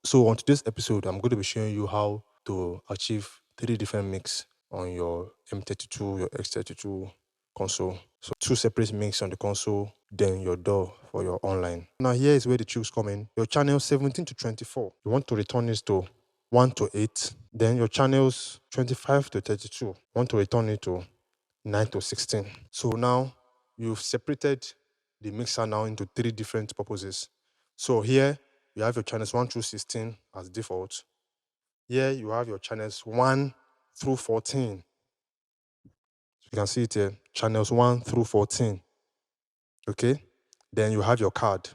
So on today's episode, I'm going to be showing you how to achieve three different mix on your M32, your X32 console. So two separate mix on the console, then your DAW for your online. Now here is where the tricks come in. Your channel 17 to 24, you want to return this to 1 to 8. Then your channels 25 to 32, you want to return it to 9 to 16. So now you've separated the mixer now into three different purposes. So here you have your channels 1 through 16 as default. Here you have your channels 1 through 14. You can see it here, channels 1 through 14. Okay? Then you have your card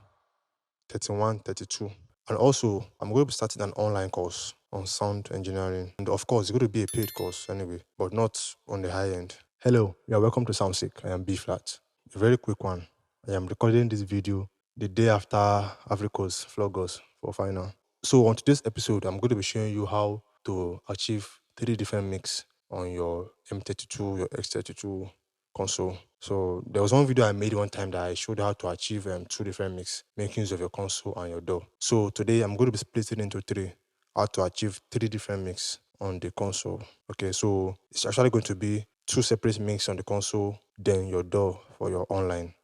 31, 32. And also, I'm going to be starting an online course on sound engineering. And of course, it's going to be a paid course anyway, but not on the high end. Hello, you are welcome to SOUNSICC. I am B Flat. A very quick one. I am recording this video the day after Africa's Flogos for final. So on today's episode, I'm going to be showing you how to achieve three different mix on your M32, your X32 console. So there was one video I made one time that I showed how to achieve two different mix, making use of your console and your DAW. So today I'm going to be splitting into three, how to achieve three different mix on the console. Okay, so it's actually going to be two separate mix on the console, then your DAW for your online.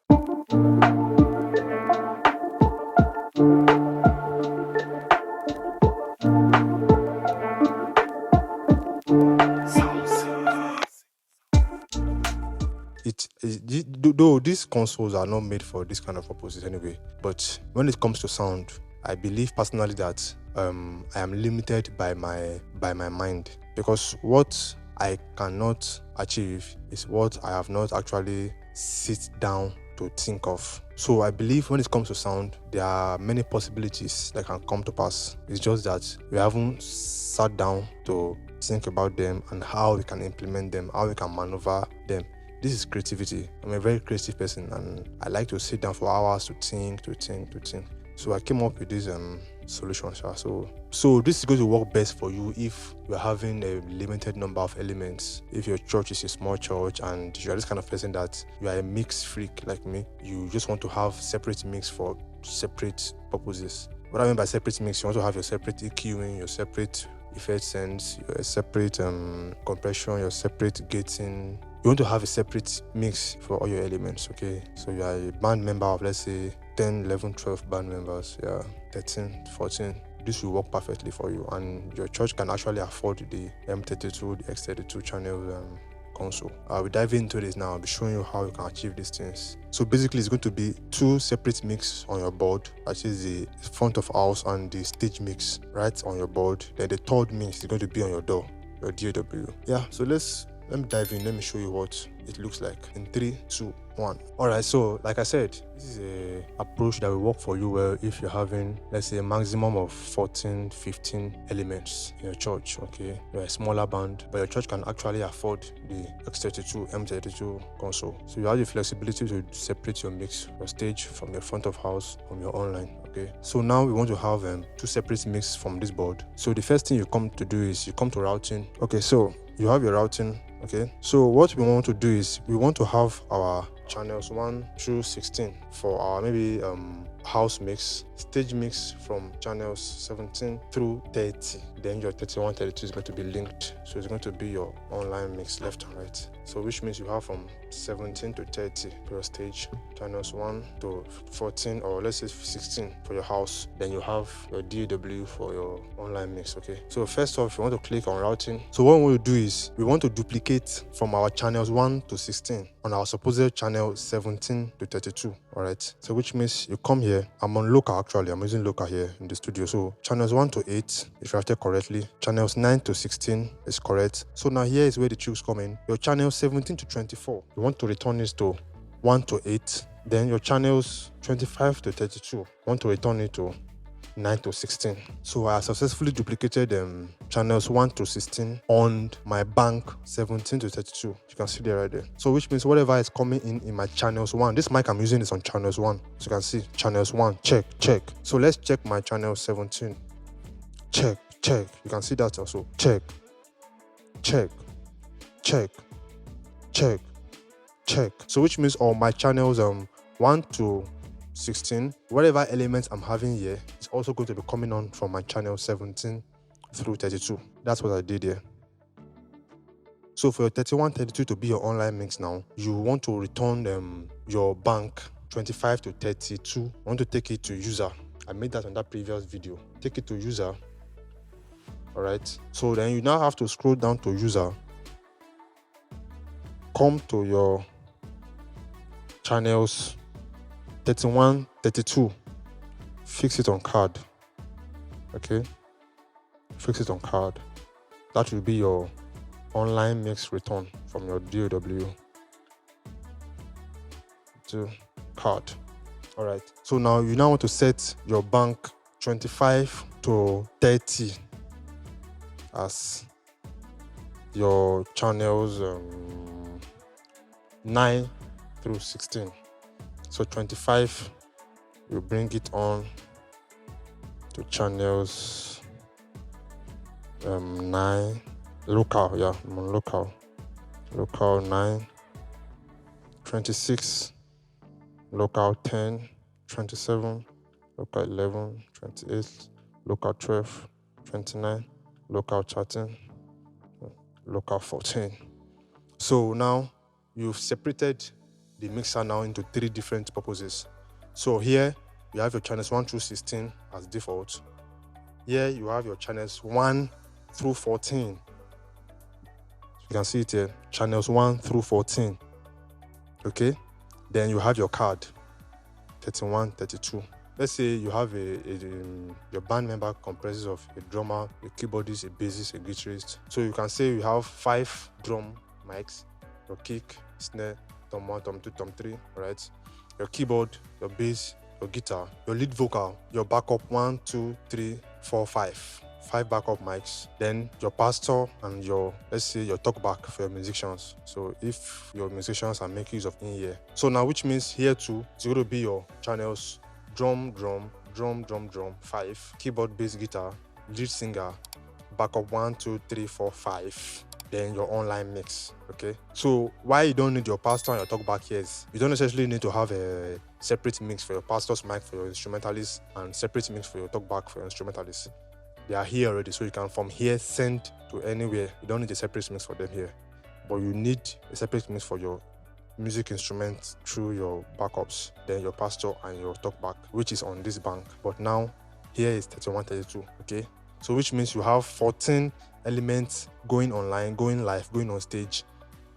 Though these consoles are not made for this kind of purposes anyway, but when it comes to sound, I believe personally that I am limited by my mind, because what I cannot achieve is what I have not actually sit down to think of. So I believe when it comes to sound, there are many possibilities that can come to pass. It's just that we haven't sat down to think about them and how we can implement them, how we can maneuver them. This is creativity. I'm a very creative person and I like to sit down for hours to think. So I came up with this solution. So this is going to work best for you if you're having a limited number of elements. If your church is a small church and you're this kind of person that you are a mix freak like me, you just want to have separate mix for separate purposes. What I mean by separate mix, you want to have your separate EQing, your separate effect sense, your separate compression, your separate gating. You want to have a separate mix for all your elements, okay? So you are a band member of, let's say, 10, 11, 12 band members, 13, 14. This will work perfectly for you, and your church can actually afford the M32, the X32 channel console. I'll be diving into this now. I'll be showing you how you can achieve these things. So basically, it's going to be two separate mix on your board, that is the front of house and the stage mix right on your board. Then the third mix is going to be on your DAW, your DAW. So let me dive in. Let me show you what it looks like in 3, 2, 1. All right, so like I said, this is a approach that will work for you well if you're having, let's say, a maximum of 14, 15 elements in your church, okay? You're a smaller band, but your church can actually afford the X32, M32 console. So you have the flexibility to separate your mix, your stage from your front of house, from your online, okay? So now we want to have two separate mix from this board. So the first thing you come to do is you come to routing. Okay, so you have your routing. Okay, so what we want to do is we want to have our channels 1 through 16 for our maybe house mix, stage mix from channels 17 through 30. Then your 31, 32 is going to be linked, so it's going to be your online mix left and right. So which means you have from 17 to 30 for your stage, channels 1 to 14, or let's say 16 for your house. Then you have your DAW for your online mix. Okay, so first off, you want to click on routing. So what we want to do is we want to duplicate from our channels 1 to 16 on our supposed channel 17 to 32. All right, so which means you come here. I'm on local, actually I'm using local here in the studio. So channels 1 to 8 if routed correctly, channels 9 to 16 is correct. So now here is where the tricks come in. Your channel 17 to 24, you want to return this to 1 to 8. Then your channels 25 to 32, you want to return it to 9 to 16. So I successfully duplicated channels 1 to 16 on my bank 17 to 32. You can see there right there. So which means whatever is coming in my channels 1, this mic I'm using is on channels 1. So you can see channels 1, check. So let's check my channel 17. Check. You can see that also. Check. So which means all my channels 1 to 16, whatever elements I'm having here is also going to be coming on from my channel 17 through 32. That's what I did here. So for your 31, 32 to be your online mix now, you want to return your bank 25 to 32. You want to take it to user. I made that on that previous video. Take it to user. All right. So then you now have to scroll down to user. Come to your channels 31, 32. Fix it on card. Okay. Fix it on card. That will be your online mix return from your DAW to card. All right. So now you want to set your bank 25 to 30 as your channels 9 through 16. So 25, you bring it on to channels 9 local. Yeah, I'm on local 9, 26 local 10, 27 local 11, 28 local 12, 29 local 13, local 14. So now you've separated the mixer now into 3 different purposes. So here you have your channels 1 through 16 as default. Here you have your channels 1 through 14. You can see it here, channels 1 through 14. Okay, then you have your card 31, 32. Let's say you have your band member comprises of a drummer, a keyboardist, a bassist, a guitarist. So you can say you have 5 drum mics, your kick, snare, tom 1, tom 2, tom 3, right? Your keyboard, your bass, your guitar, your lead vocal, your backup 1, 2, 3, 4, 5. 5 backup mics, then your pastor and your, let's say, your talkback for your musicians. So if your musicians are making use of in-ear. So now, which means here too, it's going to be your channels drum, 5, keyboard, bass, guitar, lead singer, backup 1, 2, 3, 4, 5. Then your online mix. Okay. So why you don't need your pastor and your talkback here is you don't necessarily need to have a separate mix for your pastor's mic for your instrumentalist and separate mix for your talkback for your instrumentalist. They are here already, so you can from here send to anywhere. You don't need a separate mix for them here, but you need a separate mix for your music instruments through your backups, then your pastor and your talkback, which is on this bank. But now here is 31, 32. Okay, so which means you have 14 elements going online, going live, going on stage,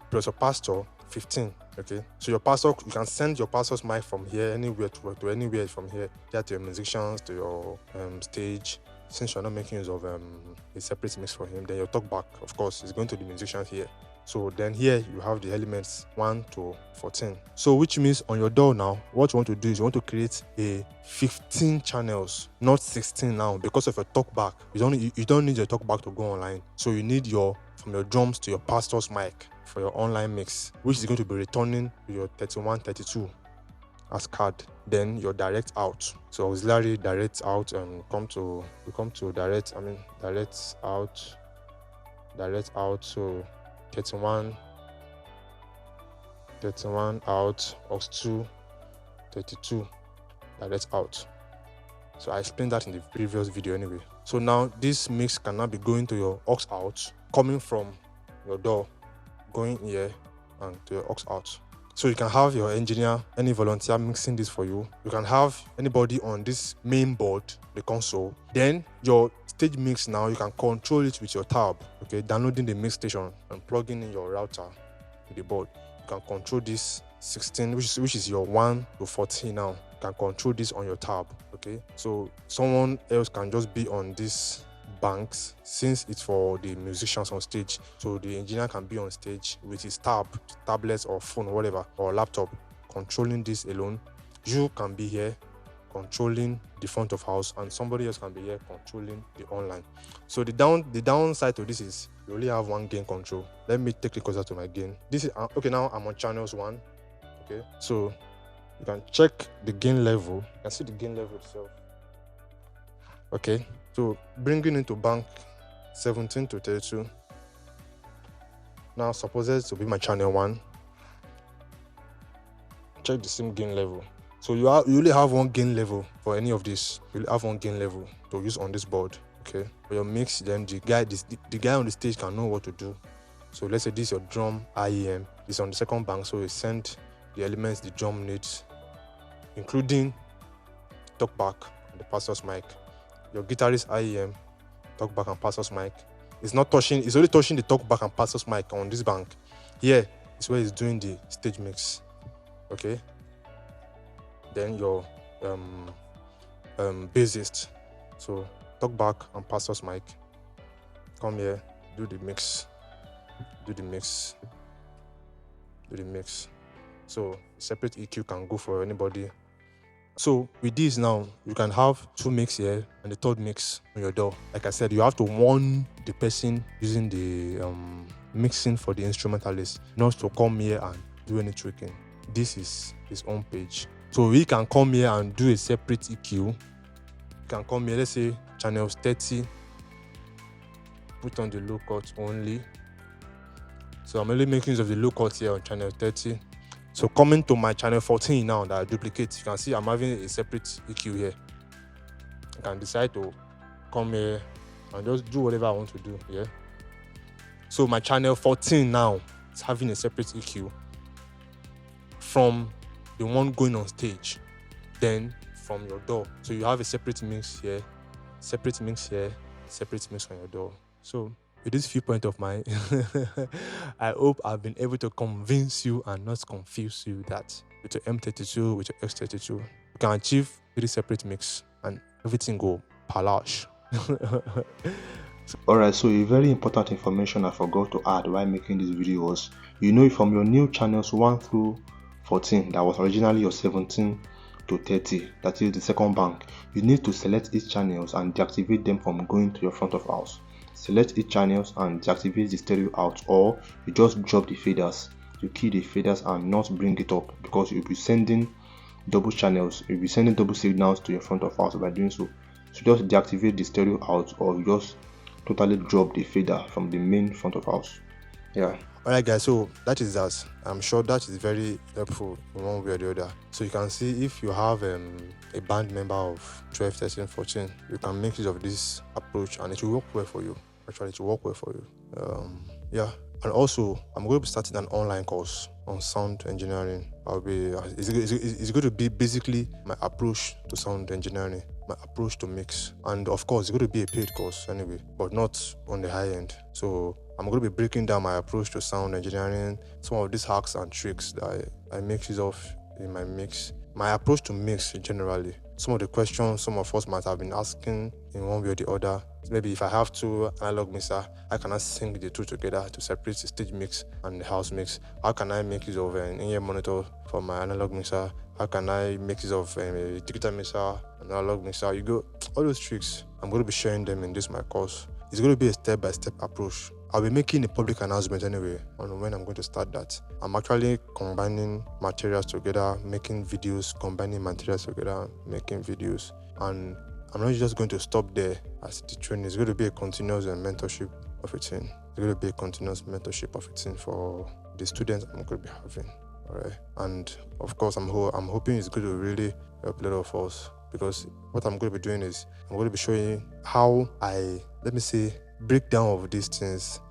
plus your pastor 15. Okay, so your pastor, you can send your pastor's mic from here anywhere to anywhere from here to your musicians, to your stage. Since you're not making use of a separate mix for him, then your talkback, of course, is going to the musicians here. So then here you have the elements 1 to 14. So which means on your DAW now, what you want to do is you want to create a 15 channels, not 16 now, because of your talkback. You don't need your talkback to go online. So you need from your drums to your pastor's mic for your online mix, which is going to be returning to your 31, 32 as card. Then your direct out. So auxiliary direct out and we come to direct out. So 31 out, aux 2, 32 direct out. So I explained that in the previous video anyway. So now this mix can now be going to your aux out, coming from your DAW, going here and to your aux out. So you can have your engineer, any volunteer mixing this for you. You can have anybody on this main board, the console. Then your stage mix now, you can control it with your tab. Okay, downloading the mix station and plugging in your router with the board. You can control this 16, which is your 1 to 14 now. You can control this on your tab. Okay, so someone else can just be on this banks since it's for the musicians on stage. So the engineer can be on stage with his tablets or phone or whatever, or laptop, controlling this alone. You can be here controlling the front of house and somebody else can be here controlling the online. So the downside to this is you only have one gain control. Let me take it closer to my gain. This is okay. Now I'm on channels 1. Okay, so you can check the gain level. You can see the gain level itself. Okay, so bringing into bank 17 to 32. Now suppose to be my channel 1. Check the same gain level. So So you only have one gain level for any of this. You have one gain level to use on this board. Okay, for your mix, then the guy on the stage can know what to do. So let's say this is your drum IEM. It's on the second bank, so you send the elements the drum needs, including talkback and the pastor's mic. Your guitarist IEM, talkback and pastor's mic. It's only touching the talkback and pastor's mic on this bank. Here is where it's doing the stage mix. Okay. Then your bassist. So talkback and pastor's mic. Come here, do the mix. So separate EQ can go for anybody. So with this now, you can have 2 mix here and the third mix on your door. Like I said, you have to warn the person using the mixing for the instrumentalist not to come here and do any tweaking. This is his own page. So we can come here and do a separate EQ. You can come here, let's say channels 30, put on the low cut only. So I'm only making use of the low cut here on channel 30. So coming to my channel 14 now that I duplicate, you can see I'm having a separate EQ here. I can decide to come here and just do whatever I want to do here. So my channel 14 now is having a separate EQ from the one going on stage, then from your door. So you have a separate mix here, separate mix here, separate mix on your door. So with this viewpoint of mine, I hope I've been able to convince you and not confuse you that with your M32, with your X32, you can achieve 3 separate mix and everything go palash. Alright, so a very important information I forgot to add while making this video was, from your new channels 1 through 14, that was originally your 17 to 30, that is the second bank, you need to select each channels and deactivate them from going to your front of house. Select each channels and deactivate the stereo out, or you just drop the faders. You key the faders and not bring it up, because you'll be sending double channels, you'll be sending double signals to your front of house by doing so. So just deactivate the stereo out, or you just totally drop the fader from the main front of house. Yeah. Alright guys, so that is that. I'm sure that is very helpful in one way or the other. So you can see if you have a band member of 12, 13, 14, you can make use of this approach and it will work well for you. Actually, it will work well for you. Yeah. And also, I'm going to be starting an online course on sound engineering. It's going to be basically my approach to sound engineering, my approach to mix. And of course, it's going to be a paid course anyway, but not on the high end. So I'm going to be breaking down my approach to sound engineering, some of these hacks and tricks that I make use of in my mix, my approach to mix generally. Some of the questions some of us might have been asking in one way or the other. Maybe if I have 2 analog mixer, how can I sync the 2 together to separate the stage mix and the house mix? How can I make use of an in-ear monitor for my analog mixer? How can I make use of a digital mixer, an analog mixer? All those tricks, I'm going to be sharing them in my course. It's going to be a step-by-step approach. I'll be making a public announcement anyway on when I'm going to start that. I'm actually combining materials together, making videos, combining materials together, making videos. And I'm not just going to stop there as the training. It's going to be a continuous mentorship of a thing. It's going to be a continuous mentorship of a thing for the students I'm going to be having. All right. And of course, I'm hoping it's going to really help a lot of us, because what I'm going to be doing is I'm going to be showing how break down of these things.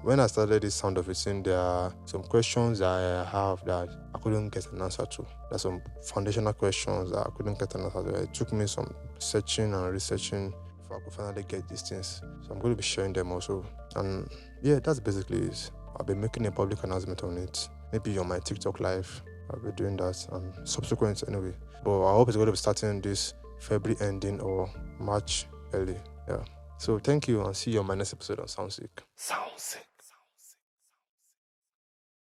When I started this sound of a thing, there are some questions that I have that I couldn't get an answer to. There's some foundational questions that I couldn't get an answer to. It took me some searching and researching before I could finally get these things. So I'm going to be sharing them also. And yeah, that's basically it. I'll be making a public announcement on it. Maybe on my TikTok live, I'll be doing that and subsequent anyway. But I hope it's going to be starting this February ending or March early. Yeah. So thank you and see you on my next episode on SOUNSICC. SOUNSICC.